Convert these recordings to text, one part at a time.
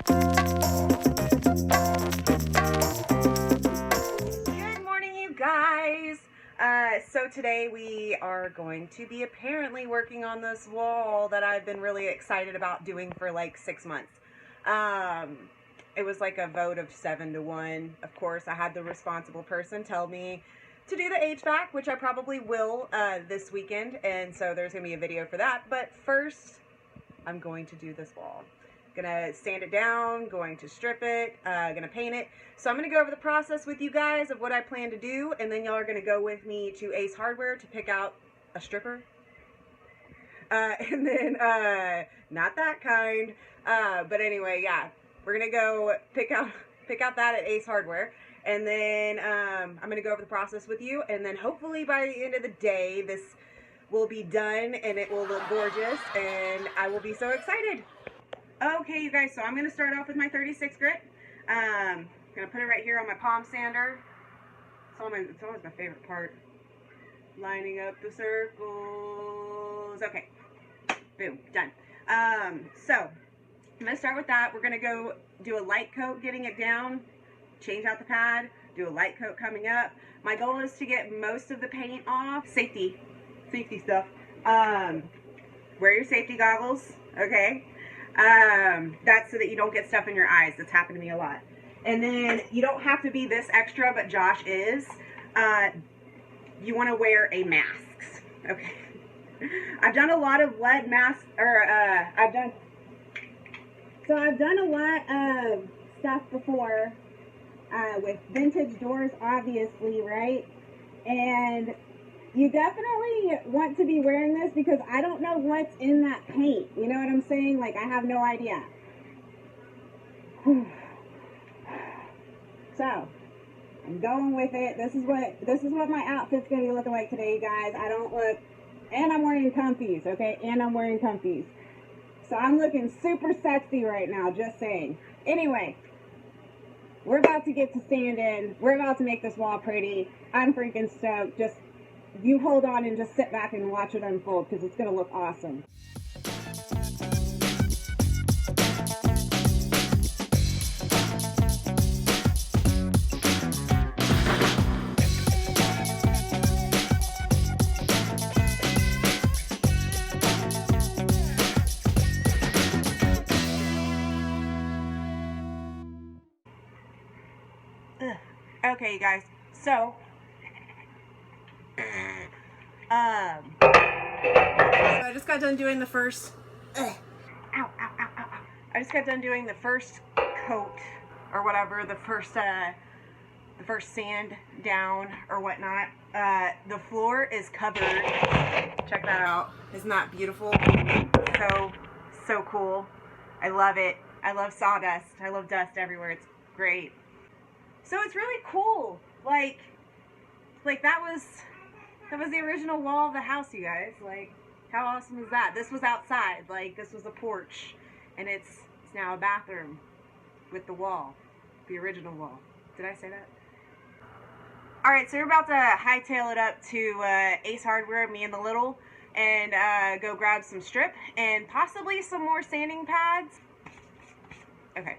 Good morning, you guys. So today we are going to be apparently working on this wall that I've been really excited about doing for like 6 months. It was like a vote of 7-1. Of course, I had the responsible person tell me to do the HVAC, which I probably will this weekend, and so there's gonna be a video for that. But first, I'm going to do this wall. Gonna sand it down, going to strip it, gonna paint it. So I'm gonna go over the process with you guys of what I plan to do, and then y'all are gonna go with me to Ace Hardware to pick out a stripper. And then, not that kind, but anyway, yeah, we're gonna go pick out that at Ace Hardware, and then I'm gonna go over the process with you, and then hopefully by the end of the day, this will be done, and it will look gorgeous, and I will be so excited. Okay, you guys, so I'm going to start off with my 36 grit. I'm going to put it right here on my palm sander. It's always my favorite part. Lining up the circles. Okay, boom, done. So I'm going to start with that. We're going to go do a light coat getting it down, change out the pad, do a light coat coming up. My goal is to get most of the paint off. Safety stuff. Wear your safety goggles, okay? That's so that you don't get stuff in your eyes. That's happened to me a lot. And then you don't have to be this extra, but Josh is. You want to wear a mask, okay? I've done a lot of lead masks, I've done a lot of stuff before with vintage doors, obviously, right? And you definitely want to be wearing this because I don't know what's in that paint. You know what I'm saying? Like, I have no idea. So, I'm going with it. This is what my outfit's going to be looking like today, guys. And I'm wearing comfies, okay? And I'm wearing comfies. So, I'm looking super sexy right now, just saying. Anyway, we're about to get to sanding. We're about to make this wall pretty. I'm freaking stoked. Just you hold on and just sit back and watch it unfold because it's going to look awesome. Okay, you guys, so I just got done doing the first I just got done doing the first coat or whatever, the first sand down or whatnot. The floor is covered. Check that out. Isn't that beautiful? So cool. I love it. I love sawdust. I love dust everywhere. It's great. So it's really cool. Like that was the original wall of the house, you guys. Like, how awesome is that? This was outside. Like, this was a porch, and it's now a bathroom with the wall, the original wall. Did I say that? All right, so we're about to hightail it up to Ace Hardware, me and the little, and go grab some strip and possibly some more sanding pads. Okay.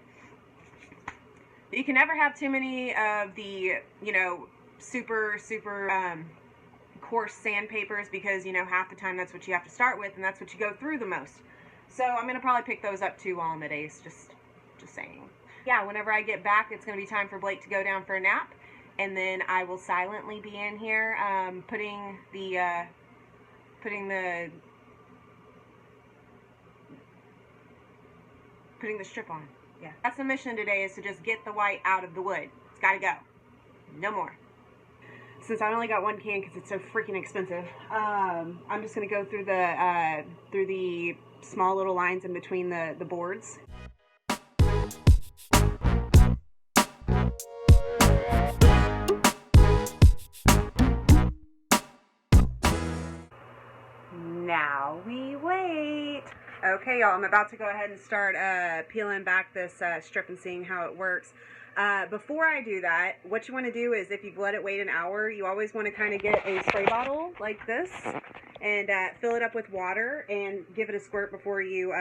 You can never have too many of the, super coarse sandpapers because, half the time that's what you have to start with and that's what you go through the most. So I'm going to probably pick those up too while I'm at Ace, just saying. Yeah, whenever I get back, it's going to be time for Blake to go down for a nap, and then I will silently be in here putting the strip on. Yeah, that's the mission today, is to just get the white out of the wood. It's got to go. No more. Since I only got one can because it's so freaking expensive, I'm just going to go through the small little lines in between the boards. Now we wait. Okay, y'all, I'm about to go ahead and start peeling back this strip and seeing how it works. Before I do that, what you want to do is, if you've let it wait an hour, you always want to kind of get a spray bottle like this and fill it up with water and give it a squirt before you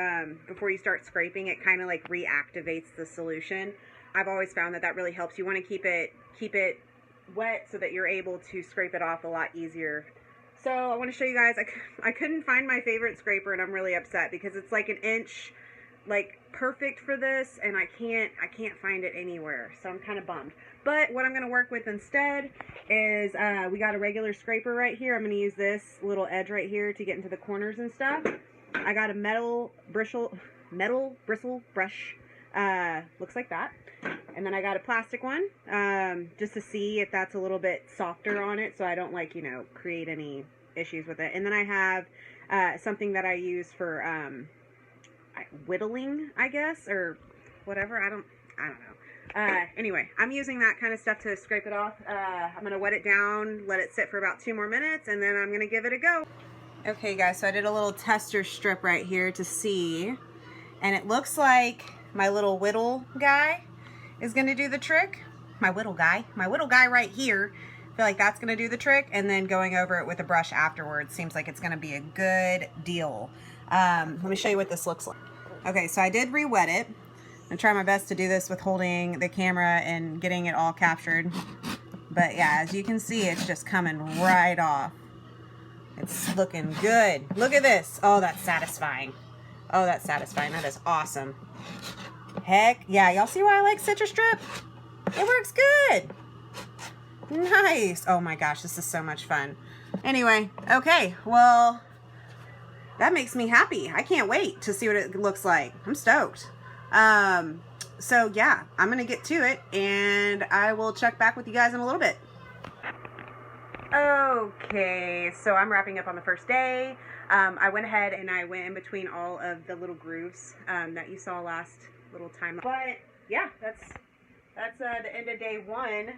start scraping. It kind of like reactivates the solution. I've always found that really helps. You want to keep it wet so that you're able to scrape it off a lot easier. So I want to show you guys, I couldn't find my favorite scraper, and I'm really upset because it's like an inch, like perfect for this, and I can't find it anywhere, so I'm kind of bummed. But what I'm going to work with instead is, we got a regular scraper right here. I'm going to use this little edge right here to get into the corners and stuff. I got a metal bristle brush, looks like that. And then I got a plastic one, just to see if that's a little bit softer on it, so I don't, like, you know, create any issues with it. And then I have something that I use for whittling, I guess, or whatever. I don't know. Anyway, I'm using that kind of stuff to scrape it off. I'm gonna wet it down, let it sit for about 2 more minutes, and then I'm gonna give it a go. Okay, guys, so I did a little tester strip right here to see, and it looks like my little whittle guy is gonna do the trick. My whittle guy right here. I feel like that's gonna do the trick, and then going over it with a brush afterwards seems like it's gonna be a good deal. Let me show you what this looks like. Okay, so I did re-wet it. I'm gonna try my best to do this with holding the camera and getting it all captured. But yeah, as you can see, it's just coming right off. It's looking good. Look at this. Oh, that's satisfying. Oh, that's satisfying. That is awesome. Heck yeah, y'all see why I like Citrus Strip? It works good. Nice. Oh my gosh, this is so much fun. Anyway, okay, well, that makes me happy. I can't wait to see what it looks like. I'm stoked. So yeah, I'm gonna get to it, and I will check back with you guys in a little bit. Okay, so I'm wrapping up on the first day. I went ahead and I went in between all of the little grooves that you saw last little time. But yeah, that's the end of day one.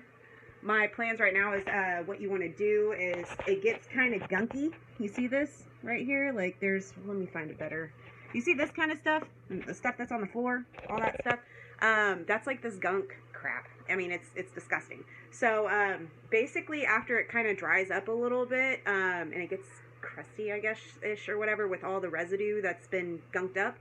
My plans right now is, what you want to do is, it gets kind of gunky. You see this right here? Like, there's, let me find it better. You see this kind of stuff? The stuff that's on the floor, all that stuff? That's like this gunk crap. I mean, it's disgusting. So, basically after it kind of dries up a little bit, and it gets crusty, I guess-ish, or whatever, with all the residue that's been gunked up,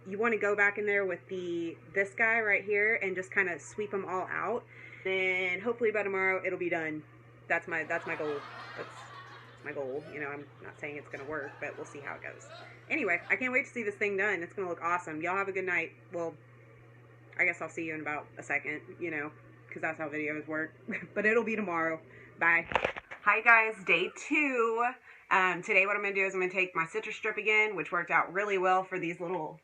you want to go back in there with this guy right here and just kind of sweep them all out. And hopefully by tomorrow it'll be done. That's my goal. That's my goal. You know, I'm not saying it's gonna work, but we'll see how it goes. Anyway, I can't wait to see this thing done. It's gonna look awesome. Y'all have a good night. Well, I guess I'll see you in about a second, you know, because that's how videos work. But it'll be tomorrow. Bye. Hi guys, day 2. Today what I'm gonna do is I'm gonna take my citrus strip again, which worked out really well for these little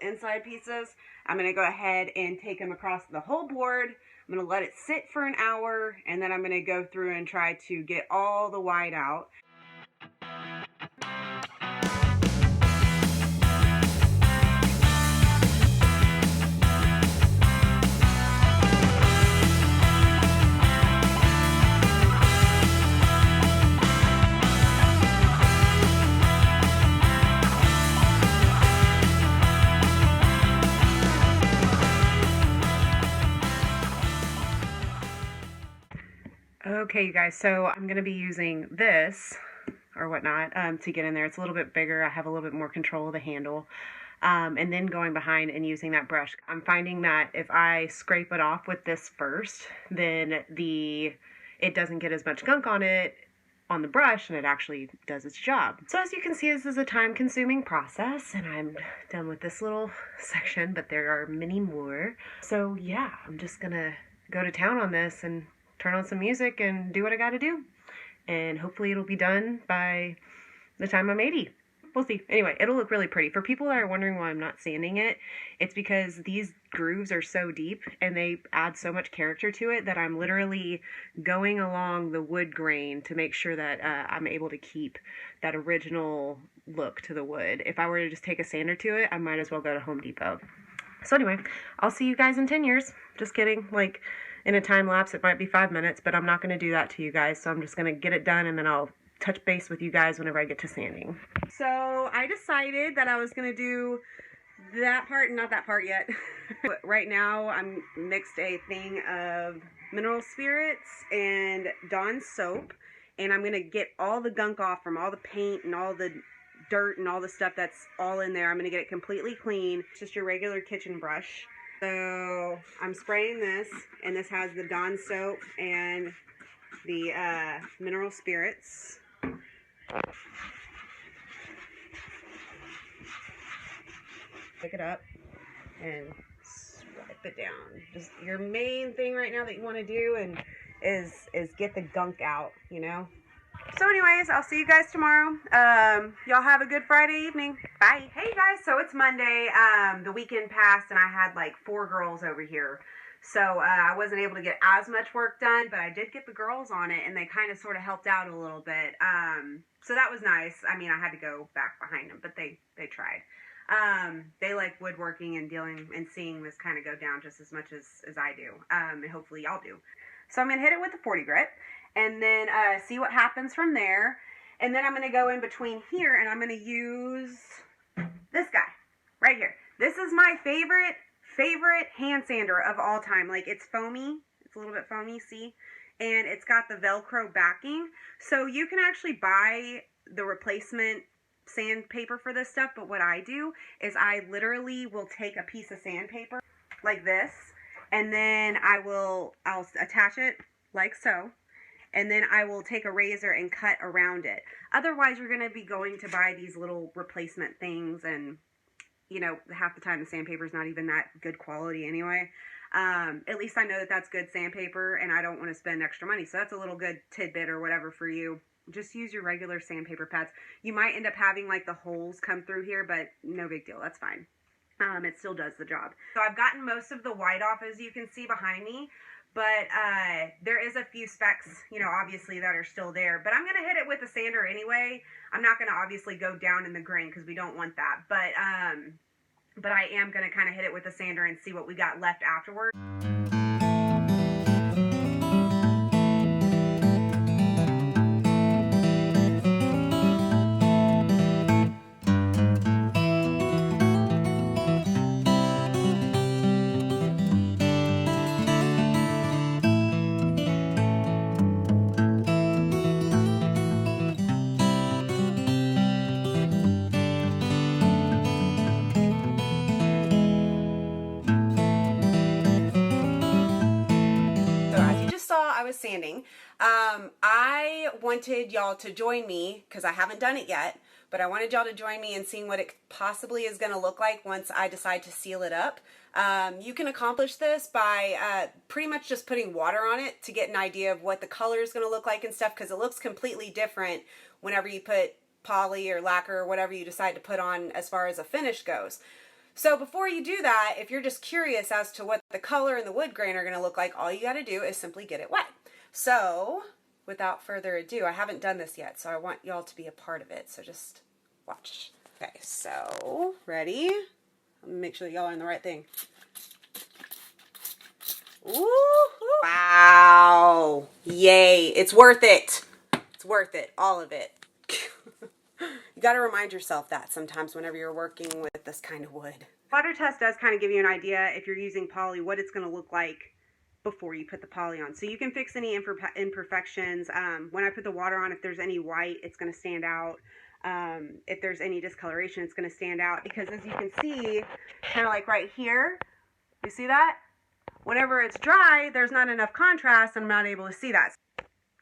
inside pieces. I'm gonna go ahead and take them across the whole board. I'm going to let it sit for an hour, and then I'm going to go through and try to get all the white out. Okay, you guys, so I'm going to be using this, or whatnot, to get in there. It's a little bit bigger. I have a little bit more control of the handle. And then going behind and using that brush. I'm finding that if I scrape it off with this first, then it doesn't get as much gunk on it on the brush, and it actually does its job. So as you can see, this is a time-consuming process, and I'm done with this little section, but there are many more. So yeah, I'm just going to go to town on this and turn on some music and do what I gotta do. And hopefully it'll be done by the time I'm 80. We'll see. Anyway, it'll look really pretty. For people that are wondering why I'm not sanding it, it's because these grooves are so deep and they add so much character to it that I'm literally going along the wood grain to make sure that I'm able to keep that original look to the wood. If I were to just take a sander to it, I might as well go to Home Depot. So anyway, I'll see you guys in 10 years. Just kidding. Like, in a time lapse, it might be 5 minutes, but I'm not going to do that to you guys. So I'm just going to get it done, and then I'll touch base with you guys whenever I get to sanding. So I decided that I was going to do that part, not that part yet. Right now I'm mixed a thing of mineral spirits and Dawn soap, and I'm going to get all the gunk off from all the paint and all the dirt and all the stuff that's all in there. I'm going to get it completely clean. It's just your regular kitchen brush. So I'm spraying this, and this has the Dawn soap and the mineral spirits. Pick it up and swipe it down. Just your main thing right now that you want to do and is get the gunk out, you know. So anyways, I'll see you guys tomorrow. Y'all have a good Friday evening. Bye. Hey guys, so it's Monday. The weekend passed and I had like 4 girls over here. So I wasn't able to get as much work done, but I did get the girls on it and they kind of sort of helped out a little bit. So that was nice. I mean, I had to go back behind them, but they tried. They like woodworking and dealing and seeing this kind of go down just as much as I do. And hopefully y'all do. So I'm going to hit it with the 40 grit and then see what happens from there. And then I'm going to go in between here and I'm going to use this guy right here. This is my favorite hand sander of all time. Like, it's foamy. It's a little bit foamy, see? And it's got the Velcro backing. So you can actually buy the replacement sandpaper for this stuff, but what I do is I literally will take a piece of sandpaper like this, and then I'll attach it like so, and then I will take a razor and cut around it. Otherwise, you're going to be going to buy these little replacement things, and you know, half the time the sandpaper is not even that good quality anyway. At least I know that that's good sandpaper, and I don't want to spend extra money, so that's a little good tidbit or whatever for you. Just use your regular sandpaper pads. You might end up having like the holes come through here, but no big deal. That's fine. It still does the job. So I've gotten most of the white off, as you can see behind me, but there is a few specks, you know, obviously that are still there. But I'm going to hit it with a sander anyway. I'm not going to obviously go down in the grain because we don't want that. But I am going to kind of hit it with a sander and see what we got left afterwards. I was sanding. I wanted y'all to join me because I haven't done it yet, but I wanted y'all to join me in seeing what it possibly is going to look like once I decide to seal it up. You can accomplish this by pretty much just putting water on it to get an idea of what the color is going to look like and stuff, because it looks completely different whenever you put poly or lacquer or whatever you decide to put on as far as a finish goes. So before you do that, if you're just curious as to what the color and the wood grain are going to look like, all you got to do is simply get it wet. So without further ado, I haven't done this yet, so I want y'all to be a part of it. So just watch. Okay, so ready? Make sure that y'all are in the right thing. Ooh, wow. Yay. It's worth it. It's worth it. All of it. You got to remind yourself that sometimes whenever you're working with this kind of wood. Water test does kind of give you an idea, if you're using poly, what it's going to look like before you put the poly on. So you can fix any imperfections. When I put the water on, if there's any white, it's going to stand out. If there's any discoloration, it's going to stand out. Because as you can see, kind of like right here, you see that? Whenever it's dry, there's not enough contrast, and I'm not able to see that.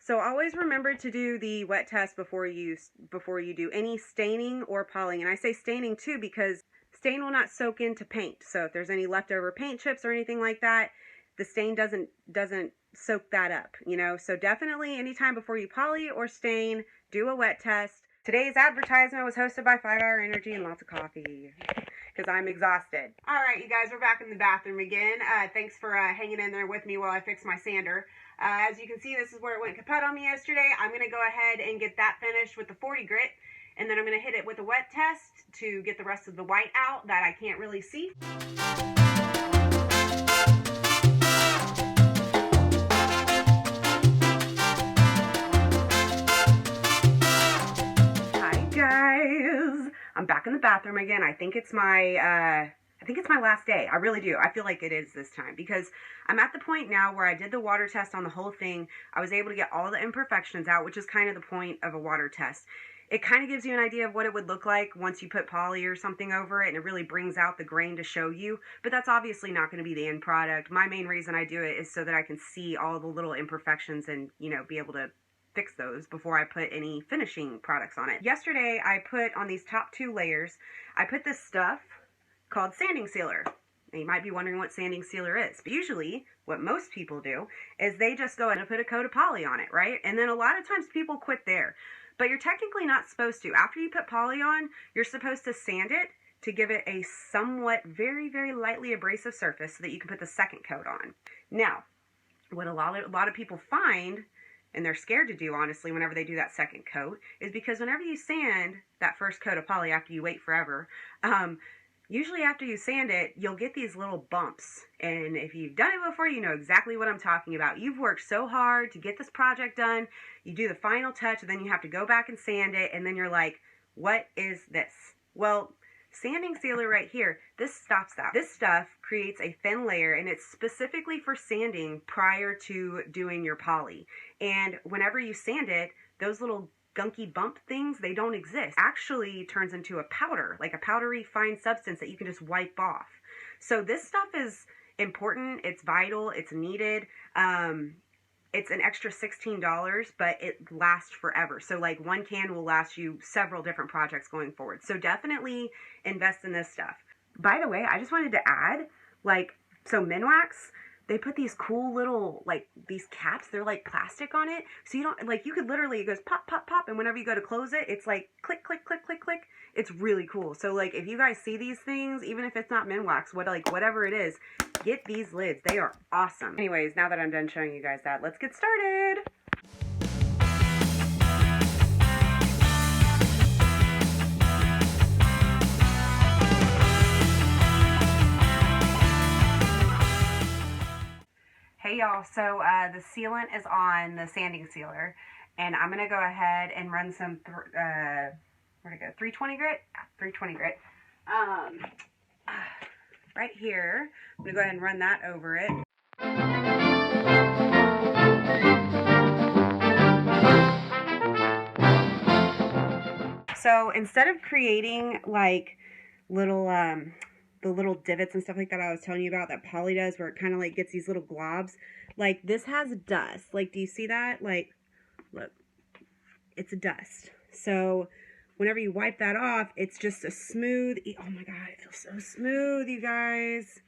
So always remember to do the wet test before you do any staining or polying. And I say staining too because stain will not soak into paint. So if there's any leftover paint chips or anything like that, the stain doesn't soak that up, you know. So definitely anytime before you poly or stain, do a wet test. Today's advertisement was hosted by 5 Hour Energy and lots of coffee because I'm exhausted. All right, you guys, we're back in the bathroom again. Thanks for hanging in there with me while I fix my sander. As you can see, this is where it went kaput on me yesterday. I'm going to go ahead and get that finished with the 40 grit, and then I'm going to hit it with a wet test to get the rest of the white out that I can't really see. Hi guys! bathroom again. I think it's my last day. I really do. I feel like it is this time because I'm at the point now where I did the water test on the whole thing. I was able to get all the imperfections out, which is kind of the point of a water test. It kind of gives you an idea of what it would look like once you put poly or something over it, and it really brings out the grain to show you. But that's obviously not going to be the end product. My main reason I do it is so that I can see all the little imperfections and, you know, be able to fix those before I put any finishing products on it. Yesterday, I put on these top 2 layers, I put this stuff called sanding sealer. Now, you might be wondering what sanding sealer is, but usually what most people do is they just go in and put a coat of poly on it, right? And then a lot of times people quit there. But you're technically not supposed to. After you put poly on, you're supposed to sand it to give it a somewhat very, very lightly abrasive surface so that you can put the second coat on. Now, what a lot of people find, and they're scared to do, honestly, whenever they do that second coat, is because whenever you sand that first coat of poly after you wait forever, usually after you sand it, you'll get these little bumps. And if you've done it before, you know exactly what I'm talking about. You've worked so hard to get this project done. You do the final touch, and then you have to go back and sand it. And then you're like, what is this? Well, sanding sealer right here, this stops that. This stuff creates a thin layer, and it's specifically for sanding prior to doing your poly. And whenever you sand it, those little gunky bump things, they don't exist. Actually turns into a powder, like a powdery fine substance that you can just wipe off. So this stuff is important, it's vital, it's needed. It's an extra $16, but it lasts forever. So like one can will last you several different projects going forward. So definitely invest in this stuff. By the way, I just wanted to add, so Minwax, they put these cool little, these caps, they're like plastic on it. So you don't, you could literally, it goes pop, pop, pop. And whenever you go to close it, it's like click, click, click, click, click. It's really cool. So if you guys see these things, even if it's not Minwax, whatever it is, get these lids. They are awesome. Anyways, now that I'm done showing you guys that, let's get started. Hey y'all, so the sealant is on the sanding sealer, and I'm going to go ahead and run some, where'd it go, 320 grit? 320 grit. Right here, I'm going to go ahead and run that over it. So instead of creating the little divots and stuff like that I was telling you about that poly does, where it kind of gets these little globs, this has dust. Do you see that? Look, it's a dust. So whenever you wipe that off, it's just a smooth, oh my god, it feels so smooth, you guys.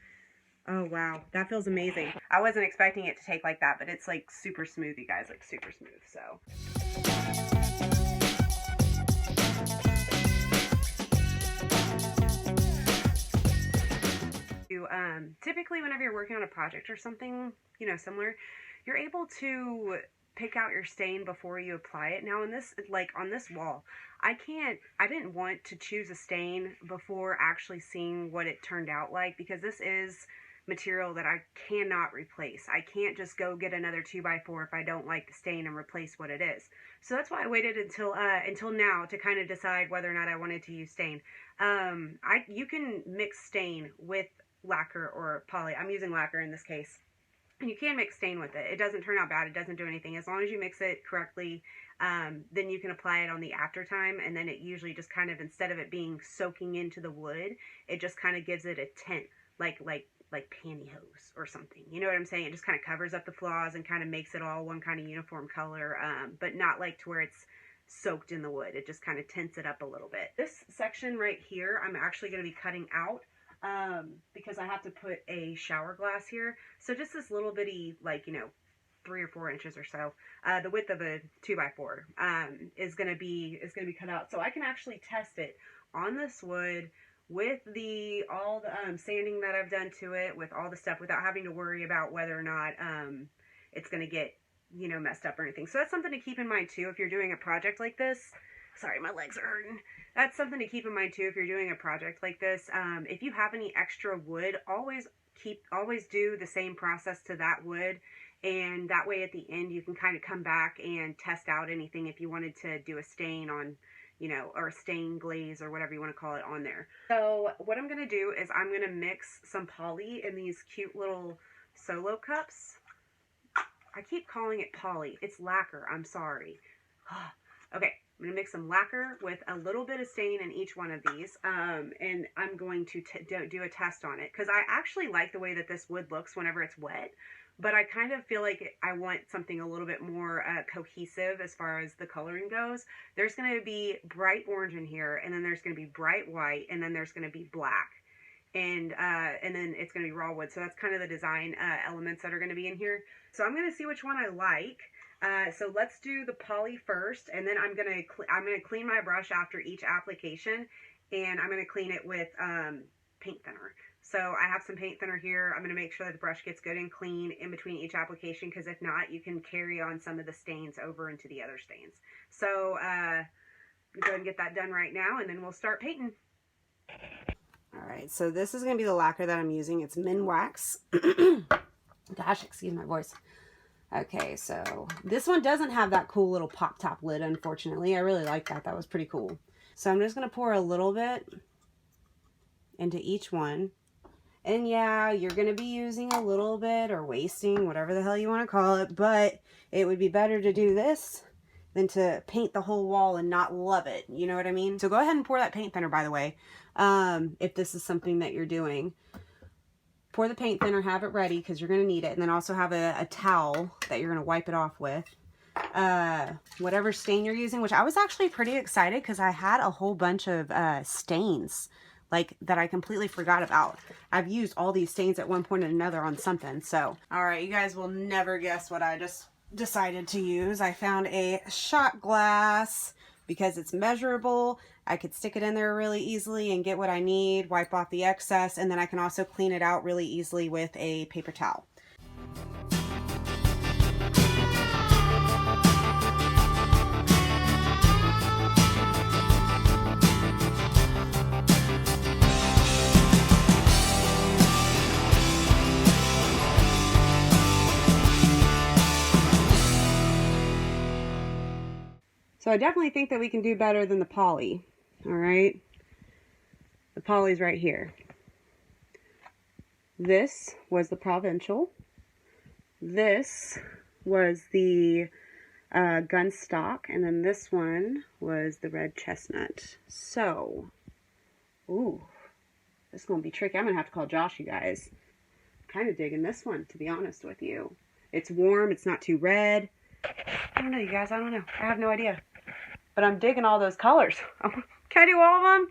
Oh wow, that feels amazing. I wasn't expecting it to take like that, but it's super smooth, you guys, super smooth. So typically whenever you're working on a project or something, similar, you're able to pick out your stain before you apply it. Now on this, on this wall, I didn't want to choose a stain before actually seeing what it turned out like, because this is material that I cannot replace. I can't just go get another 2x4 if I don't like the stain and replace what it is. So that's why I waited until now to kind of decide whether or not I wanted to use stain. You can mix stain with lacquer or poly. I'm using lacquer in this case. You can mix stain with it. It doesn't turn out bad. It doesn't do anything. As long as you mix it correctly, then you can apply it on the after time, and then it usually just kind of, instead of it being soaking into the wood, it just kind of gives it a tint, like pantyhose or something. You know what I'm saying? It just kind of covers up the flaws and kind of makes it all one kind of uniform color, but not to where it's soaked in the wood. It just kind of tints it up a little bit. This section right here, I'm actually going to be cutting out because I have to put a shower glass here. So just this little bitty, 3 or 4 inches or so, the width of a 2x4 is going to be cut out. So I can actually test it on this wood with all the sanding that I've done to it, with all the stuff, without having to worry about whether or not it's going to get messed up or anything. So that's something to keep in mind too if you're doing a project like this. Sorry, my legs are hurting. That's something to keep in mind too if you're doing a project like this. If you have any extra wood, always do the same process to that wood, and that way at the end you can kind of come back and test out anything if you wanted to do a stain on you know, or stain glaze or whatever you want to call it on there. So what I'm going to do is I'm going to mix some poly in these cute little solo cups. I keep calling it poly. It's lacquer. I'm sorry. Okay, I'm going to mix some lacquer with a little bit of stain in each one of these, and I'm going to do a test on it, because I actually like the way that this wood looks whenever it's wet, but I kind of feel like I want something a little bit more cohesive as far as the coloring goes. There's going to be bright orange in here, and then there's going to be bright white, and then there's going to be black. And then it's going to be raw wood. So that's kind of the design elements that are going to be in here. So I'm going to see which one I like. So let's do the poly first, and then I'm going to clean my brush after each application, and I'm going to clean it with paint thinner. So I have some paint thinner here. I'm going to make sure that the brush gets good and clean in between each application, because if not, you can carry on some of the stains over into the other stains. So go ahead and get that done right now, and then we'll start painting. Alright, so this is going to be the lacquer that I'm using. It's Min Wax. Gosh, excuse my voice. Okay, so this one doesn't have that cool little pop top lid, unfortunately. I really like that. That was pretty cool. So I'm just going to pour a little bit into each one. And yeah, you're going to be using a little bit or wasting, whatever the hell you want to call it. But it would be better to do this than to paint the whole wall and not love it. You know what I mean? So go ahead and pour that paint thinner, by the way, if this is something that you're doing. Pour the paint thinner, have it ready, because you're going to need it. And then also have a towel that you're going to wipe it off with. Whatever stain you're using, which I was actually pretty excited because I had a whole bunch of stains like that I completely forgot about. I've used all these stains at one point or another on something. So, all right, you guys will never guess what I just decided to use. I found a shot glass because it's measurable. I could stick it in there really easily and get what I need, wipe off the excess, and then I can also clean it out really easily with a paper towel. So I definitely think that we can do better than the poly. All right. The poly's right here. This was the provincial. This was the gun stock. And then this one was the red chestnut. So, ooh, this is going to be tricky. I'm going to have to call Josh, you guys. I'm kind of digging this one, to be honest with you. It's warm. It's not too red. I don't know, you guys. I don't know. I have no idea. But I'm digging all those colors. Can I do all of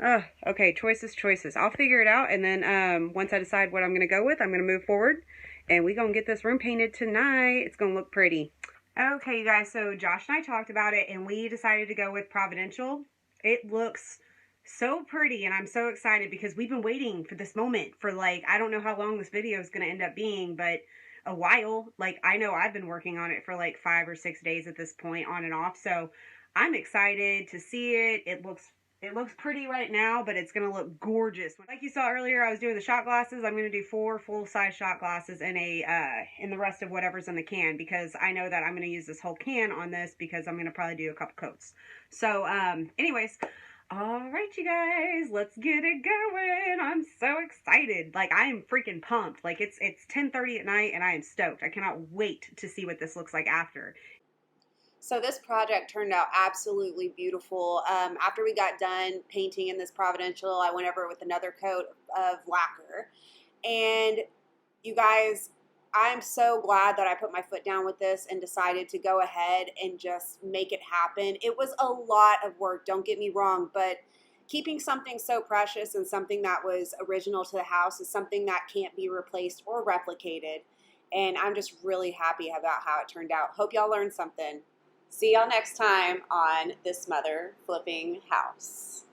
them? Okay, choices. I'll figure it out, and then once I decide what I'm going to go with, I'm going to move forward, and we're going to get this room painted tonight. It's going to look pretty. Okay, you guys, so Josh and I talked about it, and we decided to go with Providential. It looks so pretty, and I'm so excited because we've been waiting for this moment for, like, I don't know how long this video is going to end up being, but a while. Like, I know I've been working on it for like 5 or 6 days at this point, on and off, so I'm excited to see it. It looks pretty right now, but it's going to look gorgeous. Like you saw earlier, I was doing the shot glasses. I'm going to do 4 full-size shot glasses and in the rest of whatever's in the can, because I know that I'm going to use this whole can on this because I'm going to probably do a couple coats. So, anyways, all right, you guys, let's get it going. I'm so excited. Like, I am freaking pumped. Like, it's 10:30 at night, and I am stoked. I cannot wait to see what this looks like after. So this project turned out absolutely beautiful. After we got done painting in this Providential, I went over with another coat of lacquer. And you guys, I'm so glad that I put my foot down with this and decided to go ahead and just make it happen. It was a lot of work, don't get me wrong, but keeping something so precious and something that was original to the house is something that can't be replaced or replicated. And I'm just really happy about how it turned out. Hope y'all learned something. See y'all next time on This Mother Flipping House.